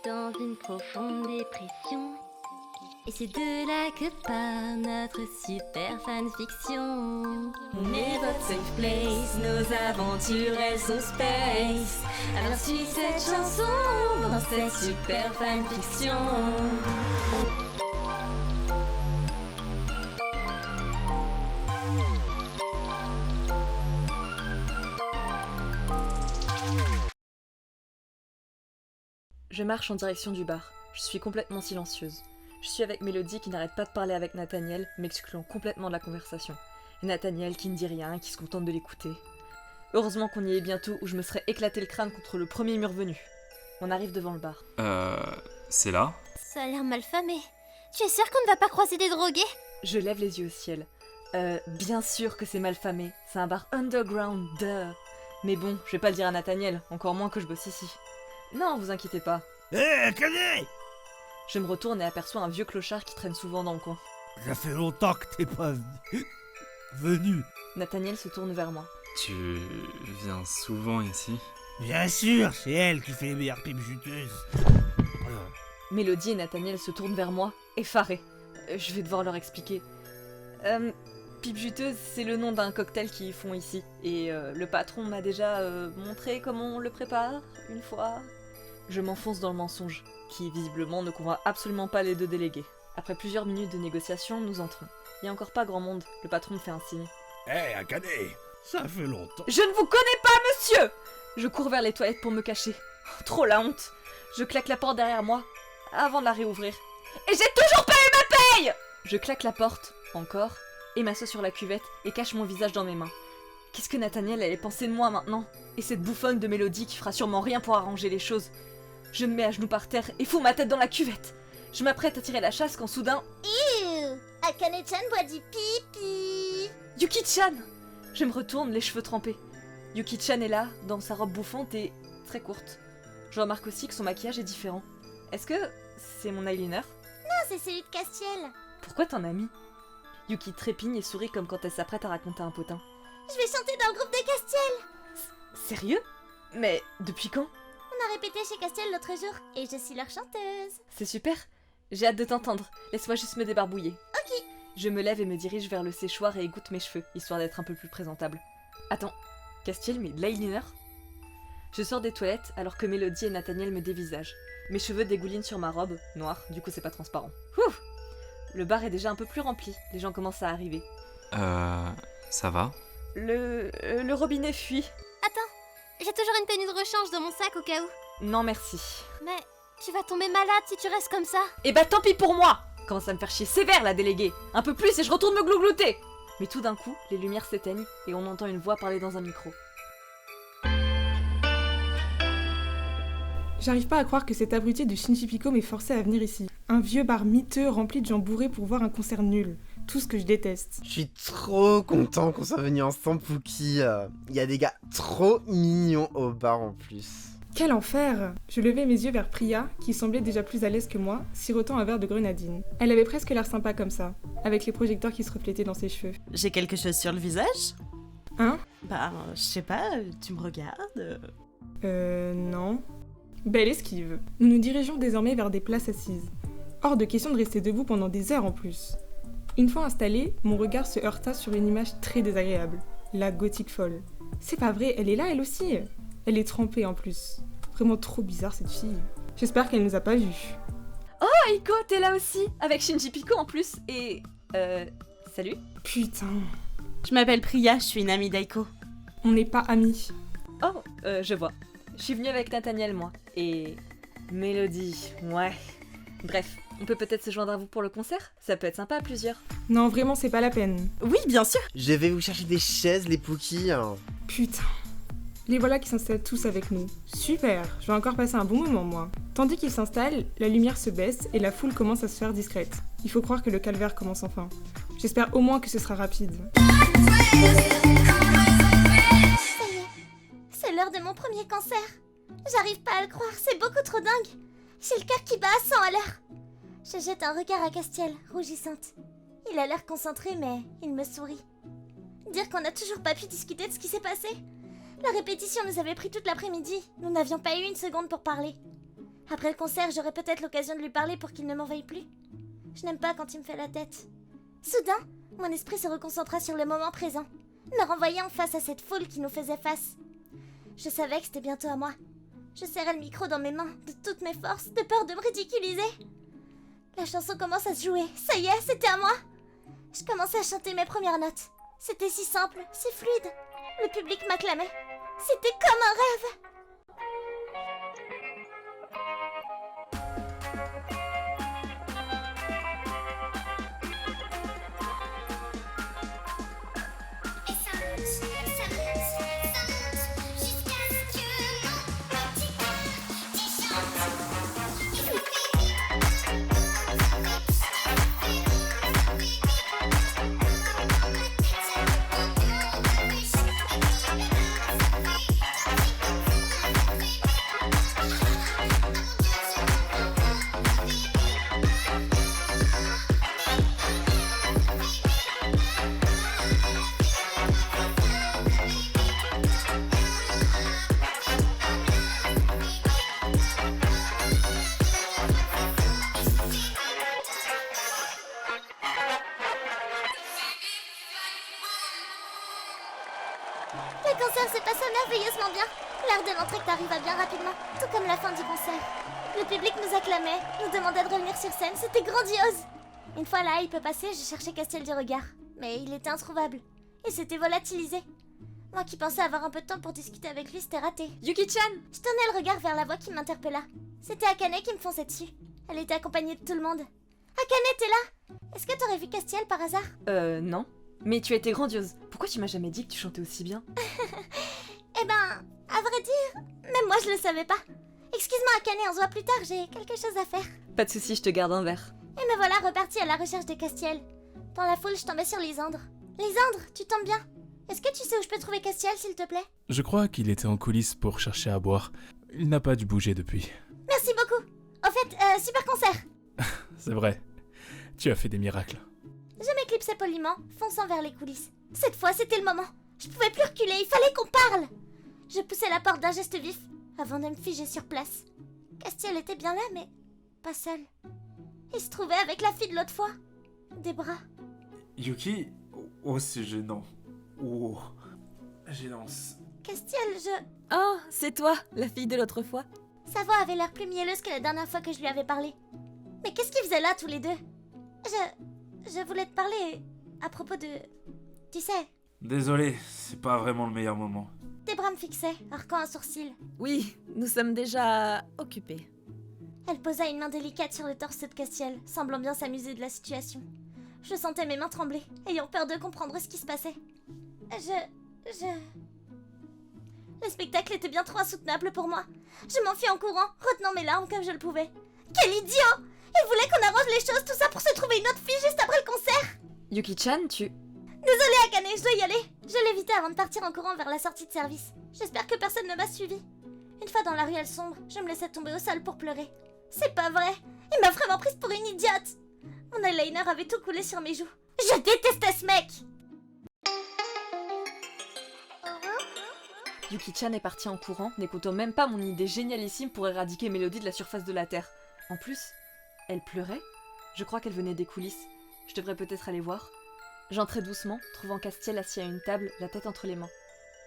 dans une profonde dépression. Et c'est de là que part notre super fanfiction. On est votre safe place, nos aventures elles sont space. Alors suis cette chanson dans cette super fanfiction. Je marche en direction du bar. Je suis complètement silencieuse. Je suis avec Mélodie qui n'arrête pas de parler avec Nathaniel, m'excluant complètement de la conversation. Et Nathaniel qui ne dit rien, qui se contente de l'écouter. Heureusement qu'on y est bientôt ou je me serais éclaté le crâne contre le premier mur venu. On arrive devant le bar. C'est là ? Ça a l'air mal famé. Tu es sûr qu'on ne va pas croiser des drogués ? Je lève les yeux au ciel. Bien sûr que c'est mal famé. C'est un bar underground, duh. Mais bon, je vais pas le dire à Nathaniel, encore moins que je bosse ici. Non, vous inquiétez pas. Hé, Canet! Je me retourne et aperçois un vieux clochard qui traîne souvent dans le coin. Ça fait longtemps que t'es pas venu. Nathaniel se tourne vers moi. Tu viens souvent ici ? Bien sûr, c'est elle qui fait les meilleures pipes juteuses. Mélodie et Nathaniel se tournent vers moi, effarés. Je vais devoir leur expliquer. Pipe juteuse, c'est le nom d'un cocktail qu'ils font ici. Et le patron m'a déjà montré comment on le prépare, une fois. Je m'enfonce dans le mensonge, qui visiblement ne convainc absolument pas les deux délégués. Après plusieurs minutes de négociation, nous entrons. Il n'y a encore pas grand monde, le patron me fait un signe. Hé, Akane, ça fait longtemps. Je ne vous connais pas, monsieur! Je cours vers les toilettes pour me cacher. Trop la honte. Je claque la porte derrière moi, avant de la réouvrir. Et j'ai toujours pas eu ma paye! Je claque la porte, encore, et m'assois sur la cuvette et cache mon visage dans mes mains. Qu'est-ce que Nathaniel allait penser de moi maintenant? Et cette bouffonne de Mélodie qui fera sûrement rien pour arranger les choses. Je me mets à genoux par terre et fous ma tête dans la cuvette. Je m'apprête à tirer la chasse quand soudain... Akane-chan boit du pipi. Yuki-chan! Je me retourne, les cheveux trempés. Yuki-chan est là, dans sa robe bouffante et très courte. Je remarque aussi que son maquillage est différent. Est-ce que c'est mon eyeliner? Non, c'est celui de Castiel. Pourquoi t'en as mis? Yuki trépigne et sourit comme quand elle s'apprête à raconter un potin. Je vais chanter dans le groupe de Castiel. Sérieux? Mais depuis quand? On a répété chez Castiel l'autre jour et je suis leur chanteuse. C'est super. J'ai hâte de t'entendre. Laisse-moi juste me débarbouiller. Ok. Je me lève et me dirige vers le séchoir et égoutte mes cheveux, histoire d'être un peu plus présentable. Attends, Castiel met de l'eyeliner? Je sors des toilettes alors que Mélodie et Nathaniel me dévisagent. Mes cheveux dégoulinent sur ma robe, noire, du coup c'est pas transparent. Ouh! Le bar est déjà un peu plus rempli, les gens commencent à arriver. Ça va ? Le robinet fuit. Attends, j'ai toujours une tenue de rechange dans mon sac au cas où. Non merci. Mais tu vas tomber malade si tu restes comme ça. Eh bah tant pis pour moi! Commence à me faire chier sévère la déléguée. Un peu plus et je retourne me glouglouter. Mais tout d'un coup, les lumières s'éteignent et on entend une voix parler dans un micro. J'arrive pas à croire que cet abruti de Shinji Piko m'ait forcé à venir ici. Un vieux bar miteux rempli de gens bourrés pour voir un concert nul. Tout ce que je déteste. Je suis trop content qu'on soit venus ensemble, Pookie. Il y a des gars trop mignons au bar en plus. Quel enfer! Je levai mes yeux vers Priya, qui semblait déjà plus à l'aise que moi, sirotant un verre de grenadine. Elle avait presque l'air sympa comme ça, avec les projecteurs qui se reflétaient dans ses cheveux. J'ai quelque chose sur le visage? Hein? Bah, je sais pas, tu me regardes? Non. Belle esquive. Nous nous dirigeons désormais vers des places assises. Hors de question de rester debout pendant des heures en plus. Une fois installé, mon regard se heurta sur une image très désagréable. La gothique folle. C'est pas vrai, elle est là elle aussi. Elle est trempée en plus. Vraiment trop bizarre cette fille. J'espère qu'elle nous a pas vus. Oh Aiko, t'es là aussi! Avec Shinji Piko en plus et... salut? Putain. Je m'appelle Priya, je suis une amie d'Aiko. On n'est pas amis. Oh, je vois. Je suis venue avec Nathaniel, moi. Et... Mélodie, ouais. Bref, on peut peut-être se joindre à vous pour le concert? Ça peut être sympa à plusieurs. Non, vraiment, c'est pas la peine. Oui, bien sûr. Je vais vous chercher des chaises, les Pookies. Putain. Les voilà qui s'installent tous avec nous. Super, je vais encore passer un bon moment, moi. Tandis qu'ils s'installent, la lumière se baisse et la foule commence à se faire discrète. Il faut croire que le calvaire commence enfin. J'espère au moins que ce sera rapide. Ça y est, c'est l'heure de mon premier concert. J'arrive pas à le croire, c'est beaucoup trop dingue. J'ai le cœur qui bat à 100 à l'heure. Je jette un regard à Castiel, rougissante. Il a l'air concentré, mais il me sourit. Dire qu'on n'a toujours pas pu discuter de ce qui s'est passé. La répétition nous avait pris toute l'après-midi. Nous n'avions pas eu une seconde pour parler. Après le concert, j'aurai peut-être l'occasion de lui parler pour qu'il ne m'envahisse plus. Je n'aime pas quand il me fait la tête. Soudain, mon esprit se reconcentra sur le moment présent, me renvoyant face à cette foule qui nous faisait face. Je savais que c'était bientôt à moi. Je serrais le micro dans mes mains, de toutes mes forces, de peur de me ridiculiser. La chanson commence à se jouer. Ça y est, c'était à moi. Je commençais à chanter mes premières notes. C'était si simple, si fluide. Le public m'acclamait. C'était comme un rêve. Le concert se passa merveilleusement bien. L'heure de l'entracte arriva bien rapidement, tout comme la fin du concert. Le public nous acclamait, nous demandait de revenir sur scène, c'était grandiose. Une fois la hype passée, je cherchais Castiel du regard, mais il était introuvable. Il s'était volatilisé. Moi qui pensais avoir un peu de temps pour discuter avec lui, c'était raté. Yuki-chan! Je tournai le regard vers la voix qui m'interpella. C'était Akane qui me fonçait dessus. Elle était accompagnée de tout le monde. Akane, t'es là? Est-ce que t'aurais vu Castiel par hasard? Non. Mais tu as été grandiose. Pourquoi tu m'as jamais dit que tu chantais aussi bien? Eh ben, à vrai dire, même moi je le savais pas. Excuse-moi Akane, on se voit plus tard, j'ai quelque chose à faire. Pas de soucis, je te garde un verre. Et me voilà repartie à la recherche de Castiel. Dans la foule, je tombais sur Lysandre. Lysandre, tu tombes bien. Est-ce que tu sais où je peux trouver Castiel, s'il te plaît? Je crois qu'il était en coulisses pour chercher à boire. Il n'a pas dû bouger depuis. Merci beaucoup. Au fait, super concert. C'est vrai. Tu as fait des miracles. Je m'éclipsais poliment, fonçant vers les coulisses. Cette fois, c'était le moment. Je pouvais plus reculer, il fallait qu'on parle. Je poussai la porte d'un geste vif, avant de me figer sur place. Castiel était bien là, mais pas seul. Il se trouvait avec la fille de l'autre fois. Des bras. Yuki? Oh, c'est gênant. Oh, gênance. Castiel, Oh, c'est toi, la fille de l'autre fois. Sa voix avait l'air plus mielleuse que la dernière fois que je lui avais parlé. Mais qu'est-ce qu'ils faisaient là, tous les deux? Je voulais te parler à propos de... Tu sais, Désolé, c'est pas vraiment le meilleur moment. tes bras me fixaient, arquant un sourcil. Oui, nous sommes déjà occupés. Elle posa une main délicate sur le torse de Castiel, semblant bien s'amuser de la situation. Je sentais mes mains trembler, ayant peur de comprendre ce qui se passait. Le spectacle était bien trop insoutenable pour moi. Je m'enfuis en courant, retenant mes larmes comme je le pouvais. Quel idiot! Il voulait qu'on arrange les choses, tout ça pour se trouver une autre fille juste après le concert! Yuki-chan, tu... Désolée Akane, je dois y aller. Je l'évitais avant de partir en courant vers la sortie de service. J'espère que personne ne m'a suivi. Une fois dans la ruelle sombre, je me laissais tomber au sol pour pleurer. C'est pas vrai! Il m'a vraiment prise pour une idiote! Mon eyeliner avait tout coulé sur mes joues. Je détestais ce mec! Yuki-chan est partie en courant, n'écoutant même pas mon idée génialissime pour éradiquer Mélodie de la surface de la Terre. En plus, elle pleurait. Je crois qu'elle venait des coulisses. Je devrais peut-être aller voir. J'entrais doucement, trouvant Castiel assis à une table, la tête entre les mains.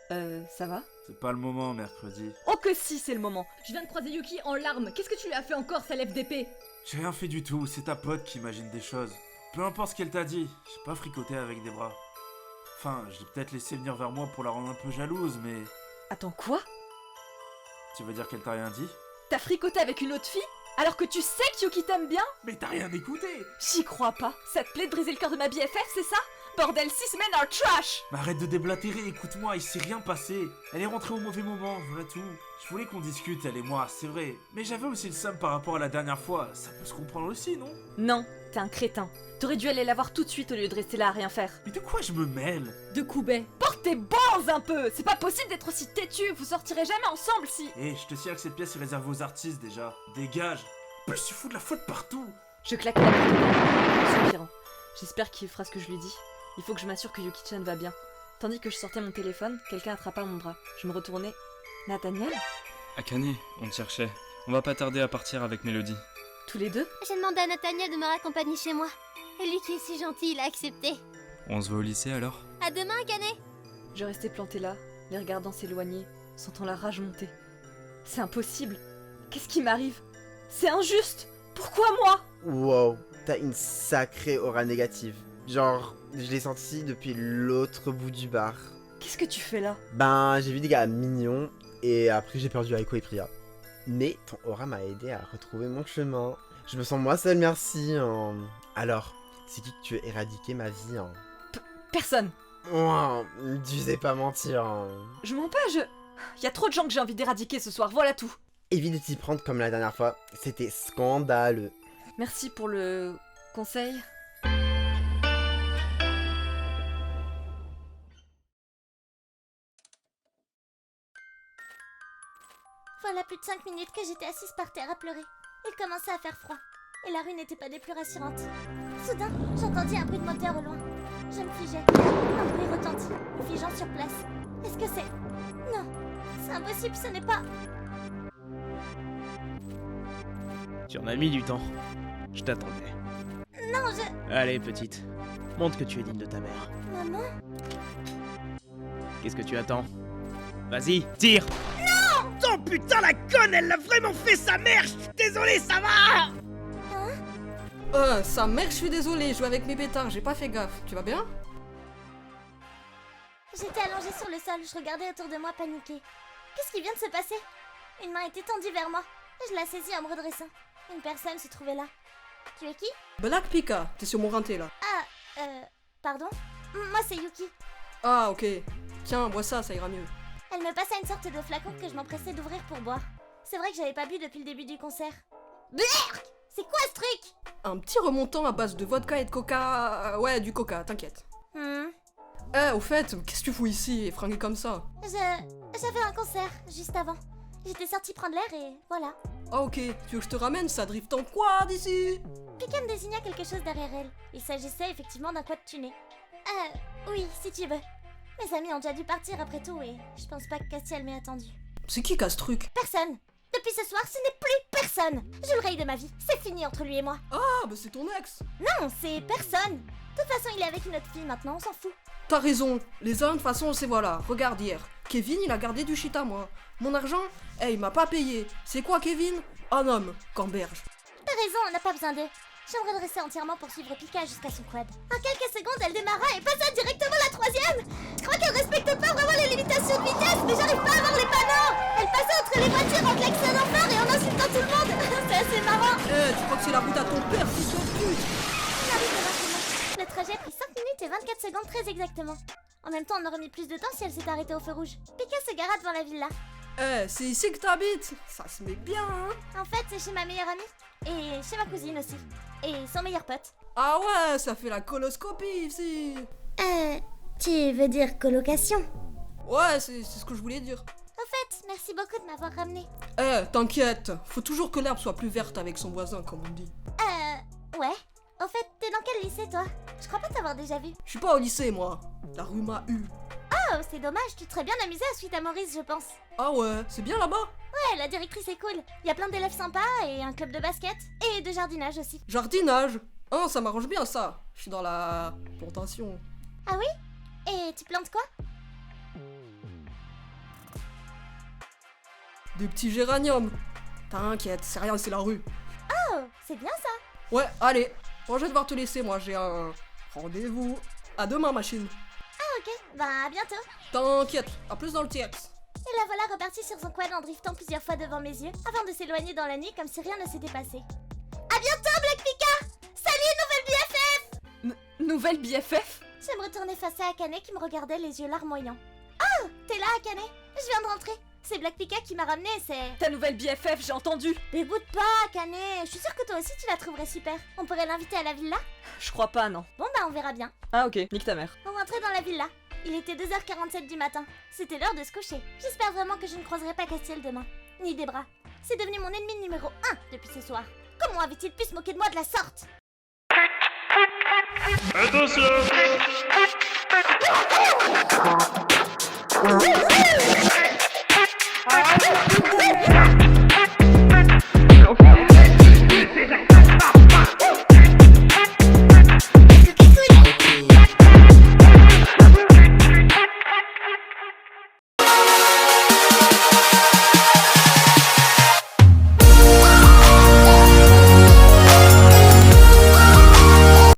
Ça va? C'est pas le moment, mercredi. Oh que si, c'est le moment! Je viens de croiser Yuki en larmes. Qu'est-ce que tu lui as fait encore, sa lèvre d'épée? J'ai rien fait du tout, c'est ta pote qui imagine des choses. Peu importe ce qu'elle t'a dit, j'ai pas fricoté avec des bras. Enfin, je l'ai peut-être laissé venir vers moi pour la rendre un peu jalouse, mais... Attends, quoi? Tu veux dire qu'elle t'a rien dit? T'as fricoté avec une autre fille? Alors que tu sais que Yuki t'aime bien? Mais t'as rien écouté! J'y crois pas. Ça te plaît de briser le cœur de ma BFF, c'est ça? Bordel, 6 semaines are trash! Mais arrête de déblatérer, écoute-moi, il s'est rien passé. Elle est rentrée au mauvais moment, voilà tout. Je voulais qu'on discute, elle et moi, c'est vrai. Mais j'avais aussi le seum par rapport à la dernière fois, ça peut se comprendre aussi, non? Non, t'es un crétin. T'aurais dû aller la voir tout de suite au lieu de rester là à rien faire. Mais de quoi je me mêle? De Koubet. Porte tes balls un peu! C'est pas possible d'être aussi têtu, vous sortirez jamais ensemble si... Eh, je te signale que cette pièce est réservée aux artistes déjà. Dégage! En plus, tu fous de la faute partout! Je claque la porte soupirant. J'espère qu'il fera ce que je lui dis. Il faut que je m'assure que Yuki-chan va bien. Tandis que je sortais mon téléphone, quelqu'un attrapa mon bras. Je me retournai. Nathaniel? Akane, on te cherchait. On va pas tarder à partir avec Mélodie. Tous les deux? J'ai demandé à Nathaniel de me raccompagner chez moi. Et lui qui est si gentil, il a accepté. On se voit au lycée alors? À demain, Canet. Je restais plantée là, les regardant s'éloigner, sentant la rage monter. C'est impossible. Qu'est-ce qui m'arrive? C'est injuste. Pourquoi moi? Wow, t'as une sacrée aura négative. Genre, je l'ai senti depuis l'autre bout du bar. Qu'est-ce que tu fais là? Ben, j'ai vu des gars mignons, et après j'ai perdu Aiko et Priya. Mais ton aura m'a aidé à retrouver mon chemin. Je me sens moi seul, merci. Alors, c'est qui que tu veux éradiquer ma vie? Personne. Oh, tu sais pas mentir. Je mens pas, y a trop de gens que j'ai envie d'éradiquer ce soir, voilà tout. Évite de t'y prendre comme la dernière fois, c'était scandaleux. Merci pour le conseil. Voilà plus de 5 minutes que j'étais assise par terre à pleurer. Il commençait à faire froid. Et la rue n'était pas des plus rassurantes. Soudain, j'entendis un bruit de moteur au loin. Je me figeais. Un bruit retentit, me figeant sur place. Est-ce que c'est... Non, c'est impossible, ce n'est pas... Tu en as mis du temps. Je t'attendais. Non, je... Allez, petite. Montre que tu es digne de ta mère. Maman? Qu'est-ce que tu attends? Vas-y, tire! Non! Oh putain, la conne, elle l'a vraiment fait sa mère! Je suis désolé, ça va? Sa mère, je suis désolée, je jouais avec mes pétards, j'ai pas fait gaffe. Tu vas bien? J'étais allongée sur le sol, je regardais autour de moi paniquée. Qu'est-ce qui vient de se passer? Une main était tendue vers moi. Je la saisis en me redressant. Une personne se trouvait là. Tu es qui? Black Pika, t'es sur mon rinté là. Ah, pardon? Moi c'est Yuki. Ah, ok. Tiens, bois ça, ça ira mieux. Elle me passa une sorte de flacon que je m'empressais d'ouvrir pour boire. C'est vrai que j'avais pas bu depuis le début du concert. Berk! C'est quoi ce truc? Un petit remontant à base de vodka et de coca... Ouais, du coca, t'inquiète. Au fait, qu'est-ce que tu fous ici, fringué comme ça? J'avais un concert, juste avant. J'étais sortie prendre l'air et voilà. Ah ok, tu veux que je te ramène, ça drift en quad ici? Pika me désigna quelque chose derrière elle. Il s'agissait effectivement d'un quad tuné. Oui, si tu veux. Mes amis ont déjà dû partir après tout et je pense pas que Castiel m'ait attendu. C'est qui ce truc? Personne. Depuis ce soir, ce n'est plus personne. Je le raye de ma vie. C'est fini entre lui et moi. Ah, bah c'est ton ex. Non, c'est personne. De toute façon, il est avec une autre fille maintenant, on s'en fout. T'as raison. Les hommes, de toute façon, c'est voilà. Regarde hier. Kevin, il a gardé du shit à moi. Mon argent, il m'a pas payé. C'est quoi, Kevin? Un homme, Camberge. T'as raison, on n'a pas besoin d'eux. Je me redressais entièrement pour suivre Pika jusqu'à son quad. En quelques secondes, elle démarra et passa directement la troisième. Je crois qu'elle respecte pas vraiment les limitations de vitesse, mais j'arrive pas à voir les panneaux. Elle passait entre les voitures en klaxonnant fort et en insultant tout le monde. C'est assez marrant. Tu crois que c'est la route à ton père, fils de pute? On arrive devant chez moi. Le trajet a pris 5 minutes et 24 secondes très exactement. En même temps, on aurait mis plus de temps si elle s'était arrêtée au feu rouge. Pika se gara devant la villa. C'est ici que t'habites. Ça se met bien, hein. En fait, c'est chez ma meilleure amie. Et chez ma cousine aussi. Et son meilleur pote. Ah ouais, ça fait la coloscopie ici. Tu veux dire colocation? Ouais, c'est ce que je voulais dire. Au fait, merci beaucoup de m'avoir ramené. T'inquiète, faut toujours que l'herbe soit plus verte avec son voisin, comme on dit. Ouais. Au fait, t'es dans quel lycée, toi? Je crois pas t'avoir déjà vu. Je suis pas au lycée, moi. La rue m'a eu. Oh, c'est dommage, tu te serais bien amusé à suite à Maurice, je pense. Ah ouais, c'est bien là-bas? Ouais, la directrice est cool. Il y a plein d'élèves sympas et un club de basket. Et de jardinage aussi. Jardinage? Ah, ça m'arrange bien, ça. Je suis dans la plantation. Ah oui? Et tu plantes quoi? Des petits géraniums. T'inquiète, c'est rien, c'est la rue. Oh, c'est bien ça. Ouais, allez. Bon, je vais devoir te laisser, moi, j'ai un rendez-vous. À demain, machine. Ah ok, bah à bientôt. T'inquiète, à plus dans le TX. Et la voilà repartie sur son quad en driftant plusieurs fois devant mes yeux, avant de s'éloigner dans la nuit comme si rien ne s'était passé. À bientôt, Black Pika! Salut, nouvelle BFF! Nouvelle BFF? Je me retournais face à Akane qui me regardait les yeux larmoyants. Oh, t'es là, Akane? Je viens de rentrer. C'est Black Pika qui m'a ramené, c'est... Ta nouvelle BFF, j'ai entendu. Déboute pas, Akane. Je suis sûre que toi aussi tu la trouverais super. On pourrait l'inviter à la villa? Je crois pas, non. Bon bah on verra bien. Ah ok, nique ta mère. On rentrait dans la villa. Il était 2h47 du matin. C'était l'heure de se coucher. J'espère vraiment que je ne croiserai pas Castiel demain. Ni Debra. C'est devenu mon ennemi numéro 1 depuis ce soir. Comment avait-il pu se moquer de moi de la sorte? Attention!